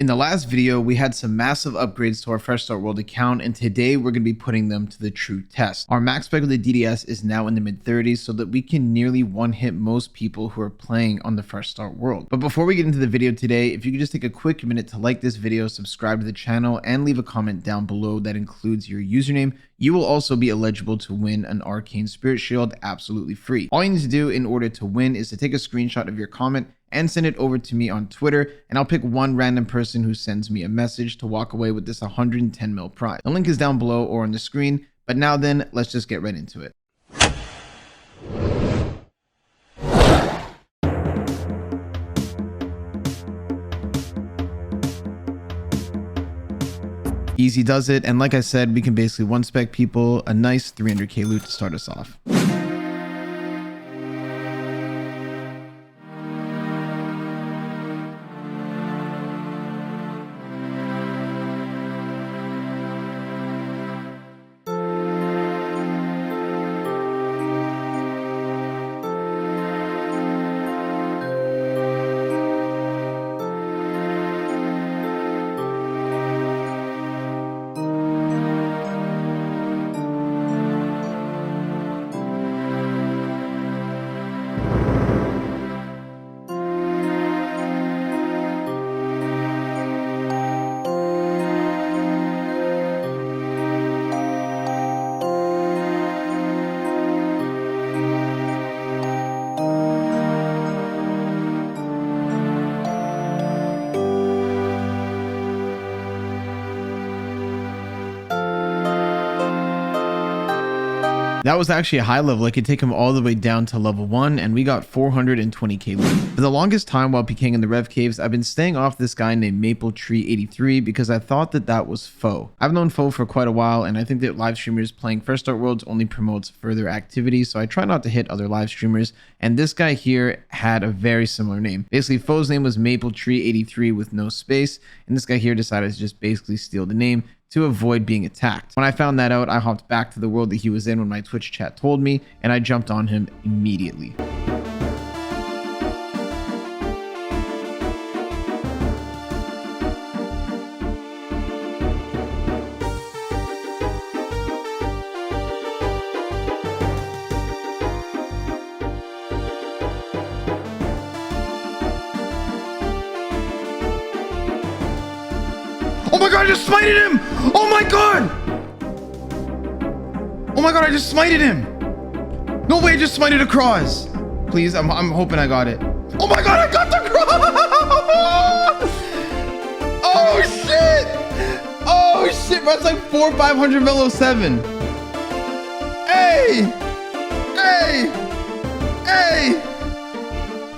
In the last video, we had some massive upgrades to our Fresh Start World account, and today we're going to be putting them to the true test. Our max spec of the DDS is now in the mid 30s so that we can nearly one-hit most people who are playing on the Fresh Start World. But before we get into the video today, if you could just take a quick minute to like this video, subscribe to the channel, and leave a comment down below that includes your username, you will also be eligible to win an Arcane Spirit Shield absolutely free. All you need to do in order to win is to take a screenshot of your comment and send it over to me on Twitter, and I'll pick one random person who sends me a message to walk away with this 110 mil prize. The link is down below or on the screen, but now then, let's just get right into it. Easy does it, and like I said, we can basically one spec people a nice 300k loot to start us off. That was actually a high level. I could take him all the way down to level 1, and we got 420k loot. For the longest time while PKing in the Rev Caves, I've been staying off this guy named Mapletree83 because I thought that that was Foe. I've known Foe for quite a while, and I think that live streamers playing Fresh Start Worlds only promotes further activity, so I try not to hit other live streamers, and this guy here had a very similar name. Basically, Foe's name was Mapletree83 with no space, and this guy here decided to just basically steal the name to avoid being attacked. When I found that out, I hopped back to the world that he was in when my Twitch chat told me, and I jumped on him immediately. Oh my god, I just smited him! Oh my god! Oh my god, I just smited him! No way, I just smited a cross! Please, I'm hoping I got it. Oh my god, I got the cross! Oh shit! Oh shit, bro, that's like 400-500 mil 07. Hey! Hey! Hey!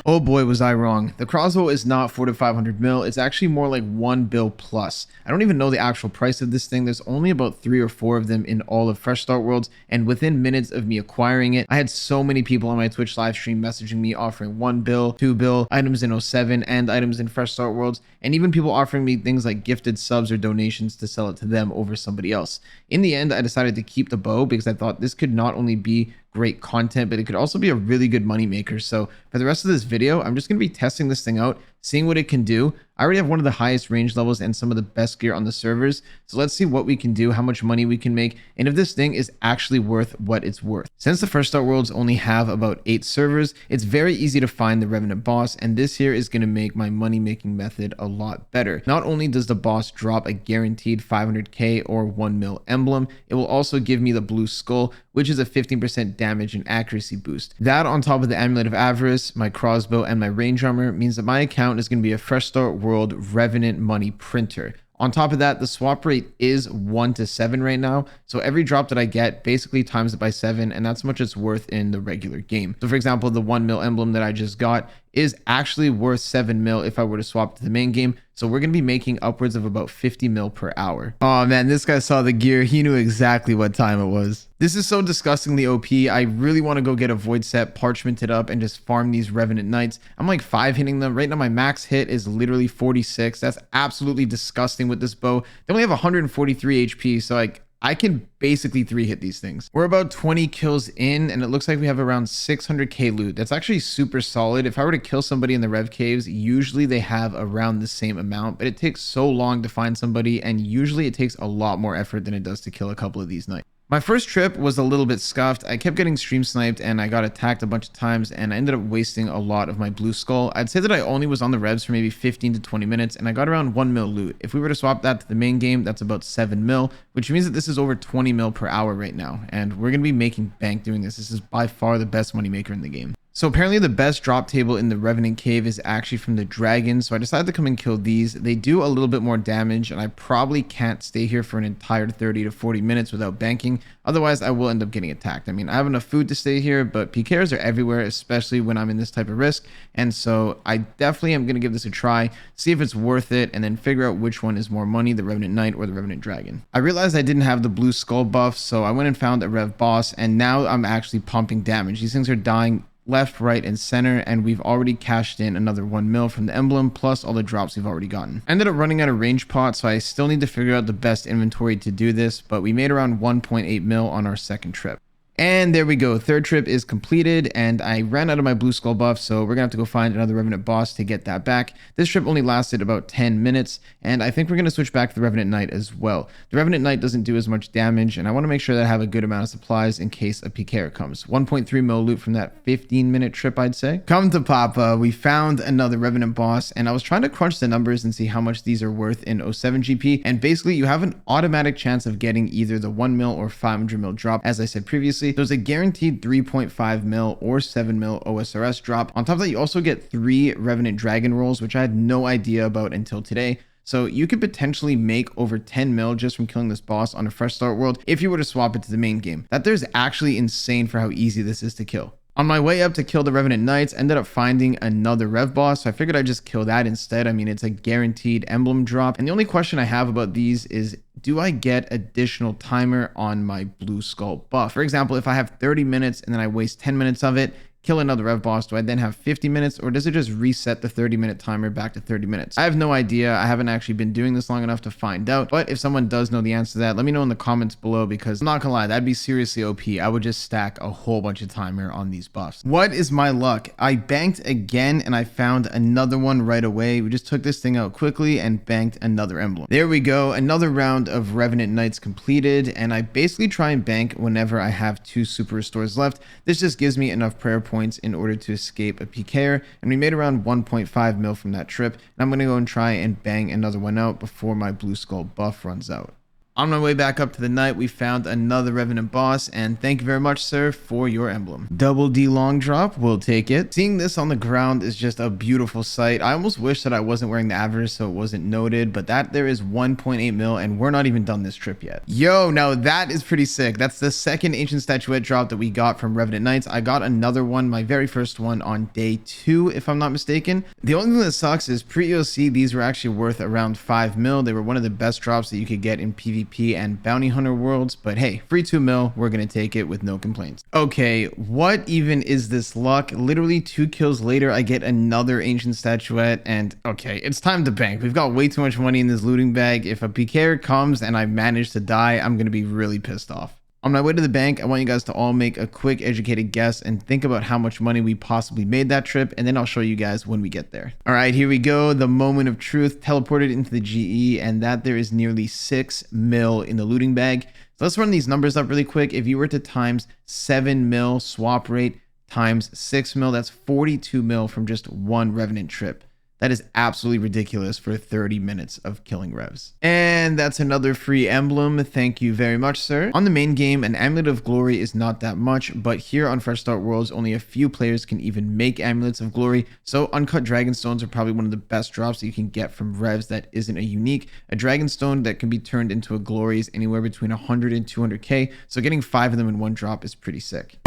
Oh boy, was I wrong. The crossbow is not 400-500 mil. It's actually more like 1 bill plus. I don't even know the actual price of this thing. There's only about 3 or 4 of them in all of Fresh Start Worlds, and within minutes of me acquiring it, I had so many people on my Twitch live stream messaging me offering 1 bill, 2 bill, items in 07 and items in Fresh Start Worlds, and even people offering me things like gifted subs or donations to sell it to them over somebody else. In the end, I decided to keep the bow because I thought this could not only be great content, but it could also be a really good money maker. So for the rest of this video, I'm just going to be testing this thing out, seeing what it can do. I already have one of the highest range levels and some of the best gear on the servers. So let's see what we can do, how much money we can make, and if this thing is actually worth what it's worth. Since the Fresh Start Worlds only have about 8 servers, it's very easy to find the Revenant boss, and this here is going to make my money making method a lot better. Not only does the boss drop a guaranteed 500k or 1 mil emblem, it will also give me the blue skull, which is a 15% damage and accuracy boost. That on top of the Amulet of Avarice, my crossbow, and my range armor means that my account is going to be a Fresh Start World Revenant money printer. On top of that, the swap rate is 1 to 7 right now. So every drop that I get basically times it by 7, and that's how much it's worth in the regular game. So for example, the 1 mil emblem that I just got is actually worth 7 mil if I were to swap to the main game. So we're going to be making upwards of about 50 mil per hour. Oh man, this guy saw the gear. He knew exactly what time it was. This is so disgustingly OP. I really want to go get a void set, parchment it up, and just farm these Revenant Knights. I'm like 5 hitting them. Right now my max hit is literally 46. That's absolutely disgusting with this bow. They only have 143 HP, so like I can basically 3-hit these things. We're about 20 kills in, and it looks like we have around 600k loot. That's actually super solid. If I were to kill somebody in the Rev Caves, usually they have around the same amount, but it takes so long to find somebody, and usually it takes a lot more effort than it does to kill a couple of these knights. My first trip was a little bit scuffed. I kept getting stream sniped and I got attacked a bunch of times, and I ended up wasting a lot of my blue skull. I'd say that I only was on the revs for maybe 15 to 20 minutes and I got around 1 mil loot. If we were to swap that to the main game, that's about 7 mil, which means that this is over 20 mil per hour right now. And we're going to be making bank doing this. This is by far the best money maker in the game. So apparently the best drop table in the Revenant cave is actually from the dragons. So I decided to come and kill these. They do a little bit more damage, and I probably can't stay here for an entire 30 to 40 minutes without banking. Otherwise, I will end up getting attacked. I mean, I have enough food to stay here, but pkers are everywhere, especially when I'm in this type of risk. And so I definitely am going to give this a try, see if it's worth it, and then figure out which one is more money, the Revenant Knight or the Revenant Dragon. I realized I didn't have the blue skull buff, so I went and found a Rev boss, and now I'm actually pumping damage. These things are dying left, right, and center, and we've already cashed in another 1 mil from the emblem, plus all the drops we've already gotten. Ended up running out of range pot, so I still need to figure out the best inventory to do this, but we made around 1.8 mil on our second trip. And there we go. Third trip is completed, and I ran out of my blue skull buff, so we're gonna have to go find another Revenant boss to get that back. This trip only lasted about 10 minutes, and I think we're gonna switch back to the Revenant Knight as well. The Revenant Knight doesn't do as much damage, and I want to make sure that I have a good amount of supplies in case a pker comes. 1.3 mil loot from that 15-minute trip, I'd say. Come to Papa, we found another Revenant boss, and I was trying to crunch the numbers and see how much these are worth in 07 GP, and basically you have an automatic chance of getting either the 1 mil or 500 mil drop, as I said previously. There's a guaranteed 3.5 mil or 7 mil OSRS drop. On top of that, you also get 3 Revenant Dragon rolls, which I had no idea about until today. So you could potentially make over 10 mil just from killing this boss on a fresh start world if you were to swap it to the main game. That there's actually insane for how easy this is to kill. On my way up to kill the Revenant Knights, ended up finding another Rev boss, so I figured I'd just kill that instead. I mean, it's a guaranteed emblem drop. And the only question I have about these is, do I get additional timer on my blue skull buff? For example, if I have 30 minutes and then I waste 10 minutes of it, kill another Rev boss, do I then have 50 minutes, or does it just reset the 30-minute timer back to 30 minutes? I have no idea. I haven't actually been doing this long enough to find out, but if someone does know the answer to that, let me know in the comments below, because I'm not gonna lie, that'd be seriously OP. I would just stack a whole bunch of timer on these buffs. What is my luck? I banked again and I found another one right away. We just took this thing out quickly and banked another emblem. There we go. Another round of Revenant Knights completed, and I basically try and bank whenever I have 2 super restores left. This just gives me enough prayer points in order to escape a pker, and we made around 1.5 mil from that trip, and I'm going to go and try and bang another one out before my blue skull buff runs out. On my way back up to the night, we found another Revenant boss, and thank you very much, sir, for your emblem. Double D long drop, we'll take it. Seeing this on the ground is just a beautiful sight. I almost wish that I wasn't wearing the avarice so it wasn't noted, but that there is 1.8 mil, and we're not even done this trip yet. Yo, now that is pretty sick. That's the second ancient statuette drop that we got from Revenant Knights. I got another one, my very first one, on day 2, if I'm not mistaken. The only thing that sucks is pre-EOC, these were actually worth around 5 mil. They were one of the best drops that you could get in PvP and bounty hunter worlds, but hey, free 2 mil, we're gonna take it with no complaints. Okay, what even is this luck? Literally 2 kills later, I get another ancient statuette, and okay, it's time to bank. We've got way too much money in this looting bag. If a pker comes and I manage to die, I'm gonna be really pissed off. On my way to the bank, I want you guys to all make a quick educated guess and think about how much money we possibly made that trip, and then I'll show you guys when we get there. All right, here we go. The moment of truth, teleported into the GE, and that there is nearly 6 mil in the looting bag. So let's run these numbers up really quick. If you were to times 7 mil swap rate times 6 mil, that's 42 mil from just one Revenant trip. That is absolutely ridiculous for 30 minutes of killing revs. And that's another free emblem. Thank you very much, sir. On the main game, an Amulet of Glory is not that much, but here on Fresh Start Worlds, only a few players can even make Amulets of Glory. So uncut Dragonstones are probably one of the best drops that you can get from revs that isn't a unique. A Dragonstone that can be turned into a Glory is anywhere between 100 and 200k. So getting 5 of them in one drop is pretty sick.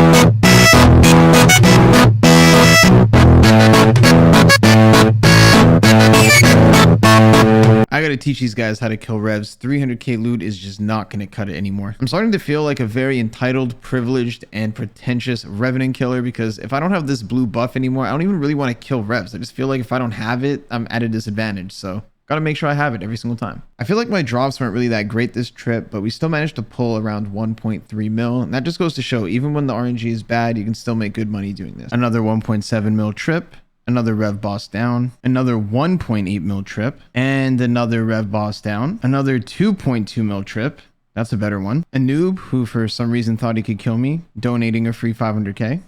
I gotta teach these guys how to kill revs. 300k loot is just not gonna cut it anymore. I'm starting to feel like a very entitled, privileged, and pretentious Revenant killer, because if I don't have this blue buff anymore, I don't even really want to kill revs. I just feel like if I don't have it, I'm at a disadvantage. So Gotta make sure I have it every single time. I feel like my drops weren't really that great this trip, but we still managed to pull around 1.3 mil. And that just goes to show, even when the RNG is bad, you can still make good money doing this. Another 1.7 mil trip. Another rev boss down, another 1.8 mil trip, and another rev boss down, another 2.2 mil trip. That's a better one. A noob who for some reason thought he could kill me, donating a free 500k.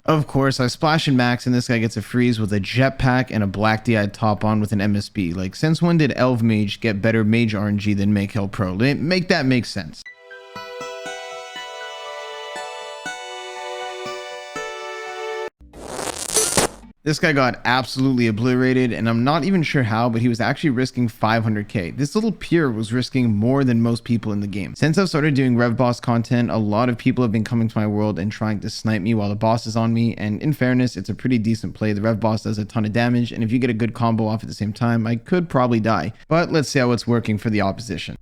Of course, I splash in max and this guy gets a freeze with a jetpack and a black DI top on with an MSB. Like, since when did Elv Mage get better mage RNG than Make Hell Pro? Make that make sense. This guy got absolutely obliterated, and I'm not even sure how, but he was actually risking 500k. This little peer was risking more than most people in the game. Since I've started doing rev boss content, a lot of people have been coming to my world and trying to snipe me while the boss is on me, and in fairness, it's a pretty decent play. The rev boss does a ton of damage, and if you get a good combo off at the same time, I could probably die. But let's see how it's working for the opposition.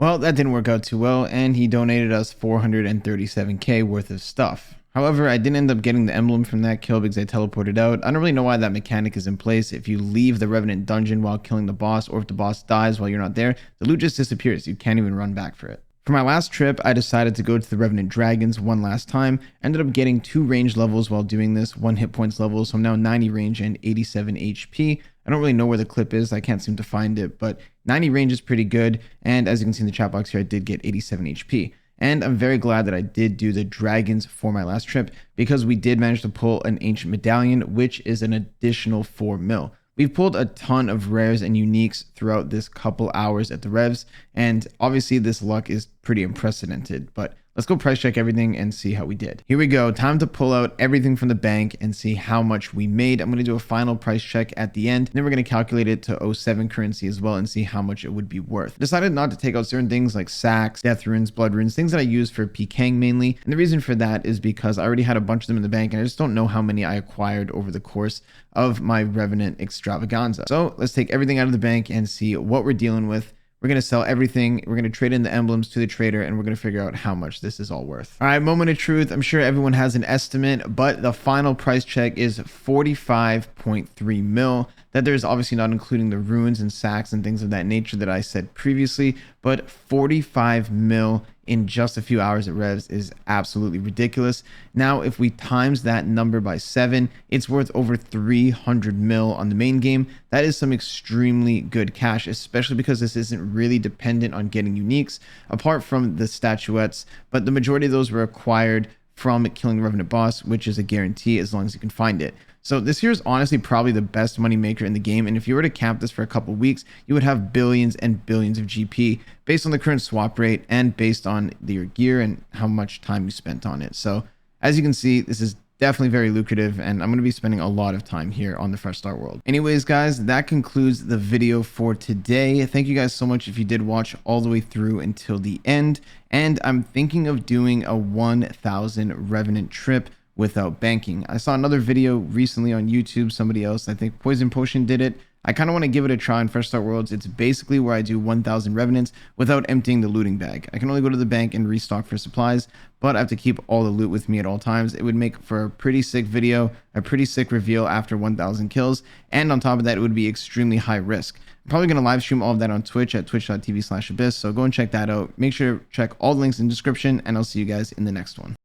Well, that didn't work out too well, and he donated us 437k worth of stuff. However, I didn't end up getting the emblem from that kill because I teleported out. I don't really know why that mechanic is in place. If you leave the Revenant dungeon while killing the boss, or if the boss dies while you're not there, the loot just disappears. You can't even run back for it. For my last trip, I decided to go to the Revenant Dragons one last time. Ended up getting 2 range levels while doing this, 1 hit points level, so I'm now 90 range and 87 HP. I don't really know where the clip is. I can't seem to find it, but 90 range is pretty good. And as you can see in the chat box here, I did get 87 HP. And I'm very glad that I did do the dragons for my last trip because we did manage to pull an ancient medallion, which is an additional 4 mil. We've pulled a ton of rares and uniques throughout this couple hours at the revs, and obviously this luck is pretty unprecedented, but let's go price check everything and see how we did. Here we go. Time to pull out everything from the bank and see how much we made. I'm going to do a final price check at the end. Then we're going to calculate it to 07 currency as well and see how much it would be worth. Decided not to take out certain things like sacks, death runes, blood runes, things that I use for Pked mainly. And the reason for that is because I already had a bunch of them in the bank and I just don't know how many I acquired over the course of my Revenant extravaganza. So let's take everything out of the bank and see what we're dealing with. We're going to sell everything. We're going to trade in the emblems to the trader, and we're going to figure out how much this is all worth. All right, moment of truth. I'm sure everyone has an estimate, but the final price check is 45.3 mil. That there's obviously not including the runes and sacks and things of that nature that I said previously, but 45 mil in just a few hours at revs is absolutely ridiculous. Now, if we times that number by 7, it's worth over 300 mil on the main game. That is some extremely good cash, especially because this isn't really dependent on getting uniques, apart from the statuettes, but the majority of those were acquired from killing the Revenant boss, which is a guarantee as long as you can find it. So this here is honestly probably the best money maker in the game, and if you were to camp this for a couple weeks, you would have billions and billions of GP based on the current swap rate and based on your gear and how much time you spent on it. So as you can see, this is definitely very lucrative, and I'm going to be spending a lot of time here on the Fresh Start world. Anyways, guys, that concludes the video for today. Thank you guys so much if you did watch all the way through until the end, and I'm thinking of doing a 1,000 Revenant trip without banking. I saw another video recently on YouTube, somebody else, I think Poison Potion did it. I kind of want to give it a try in Fresh Start Worlds. It's basically where I do 1,000 Revenants without emptying the looting bag. I can only go to the bank and restock for supplies, but I have to keep all the loot with me at all times. It would make for a pretty sick video, a pretty sick reveal after 1,000 kills, and on top of that, it would be extremely high risk. I'm probably going to live stream all of that on Twitch at twitch.tv/abyss, so go and check that out. Make sure to check all the links in the description, and I'll see you guys in the next one.